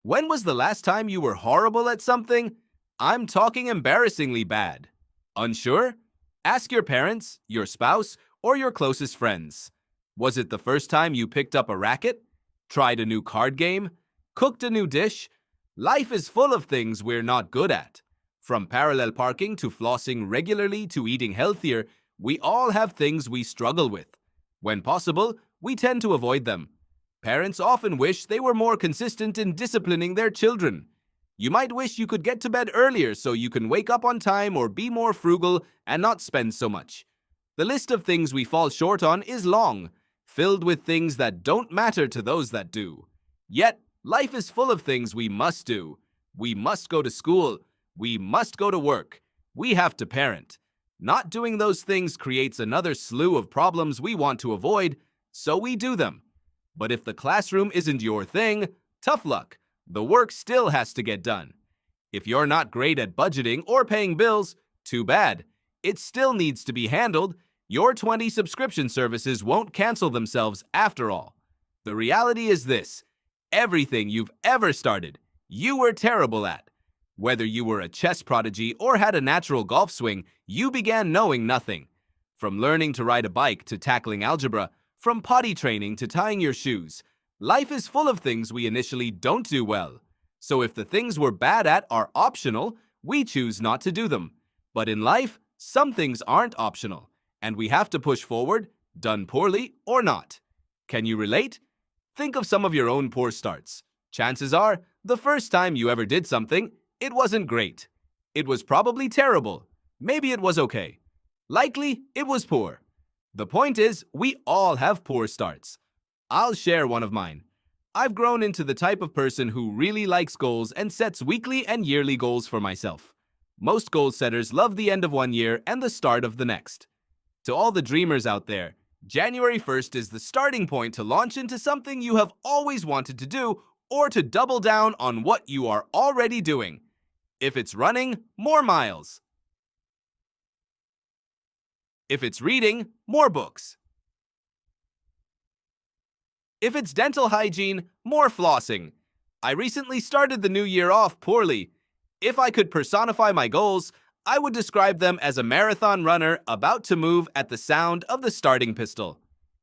When was the last time you were horrible at something? I'm talking embarrassingly bad. Unsure? Ask your parents, your spouse, or your closest friends. Was it the first time you picked up a racket? Tried a new card game? Cooked a new dish? Life is full of things we're not good at. From parallel parking to flossing regularly to eating healthier, we all have things we struggle with. When possible, we tend to avoid them. Parents often wish they were more consistent in disciplining their children. You might wish you could get to bed earlier so you can wake up on time or be more frugal and not spend so much. The list of things we fall short on is long, filled with things that don't matter to those that do. Yet, life is full of things we must do. We must go to school. We must go to work. We have to parent. Not doing those things creates another slew of problems we want to avoid, so we do them. But if the classroom isn't your thing, tough luck. The work still has to get done. If you're not great at budgeting or paying bills, too bad. It still needs to be handled. Your 20 subscription services won't cancel themselves after all. The reality is this: everything you've ever started, you were terrible at. Whether you were a chess prodigy or had a natural golf swing, you began knowing nothing. From learning to ride a bike to tackling algebra, from potty training to tying your shoes, life is full of things we initially don't do well. So if the things we're bad at are optional, we choose not to do them. But in life, some things aren't optional, and we have to push forward, done poorly or not. Can you relate? Think of some of your own poor starts. Chances are, the first time you ever did something, it wasn't great. It was probably terrible. Maybe it was okay. Likely, it was poor. The point is, we all have poor starts. I'll share one of mine. I've grown into the type of person who really likes goals and sets weekly and yearly goals for myself. Most goal setters love the end of one year and the start of the next. To all the dreamers out there, January 1st is the starting point to launch into something you have always wanted to do or to double down on what you are already doing. If it's running, more miles. If it's reading, more books. If it's dental hygiene, more flossing. I recently started the new year off poorly. If I could personify my goals, I would describe them as a marathon runner about to move at the sound of the starting pistol.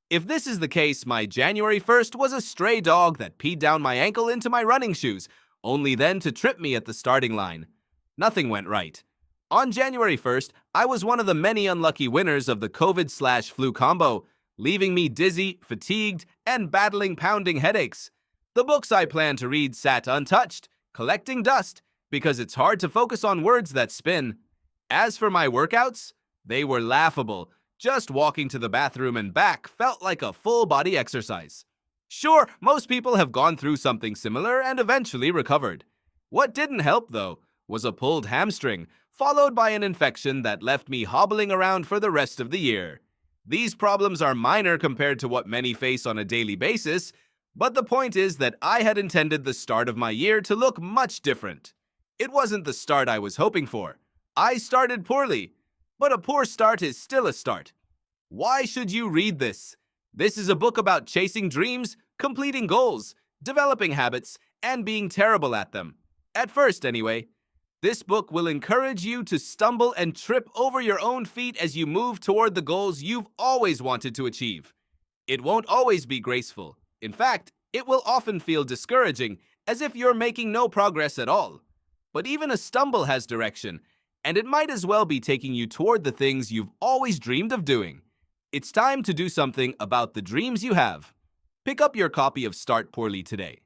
If this is the case, my January 1st was a stray dog that peed down my ankle into my running shoes, only then to trip me at the starting line. Nothing went right. On January 1st, I was one of the many unlucky winners of the COVID/flu combo, leaving me dizzy, fatigued, and battling pounding headaches. The books I planned to read sat untouched, collecting dust, because it's hard to focus on words that spin. As for my workouts, they were laughable. Just walking to the bathroom and back felt like a full-body exercise. Sure, most people have gone through something similar and eventually recovered. What didn't help, though, was a pulled hamstring, followed by an infection that left me hobbling around for the rest of the year. These problems are minor compared to what many face on a daily basis, but the point is that I had intended the start of my year to look much different. It wasn't the start I was hoping for. I started poorly, but a poor start is still a start. Why should you read this? This is a book about chasing dreams, completing goals, developing habits, and being terrible at them. At first, anyway. This book will encourage you to stumble and trip over your own feet as you move toward the goals you've always wanted to achieve. It won't always be graceful. In fact, it will often feel discouraging, as if you're making no progress at all. But even a stumble has direction, and it might as well be taking you toward the things you've always dreamed of doing. It's time to do something about the dreams you have. Pick up your copy of Start Poorly today.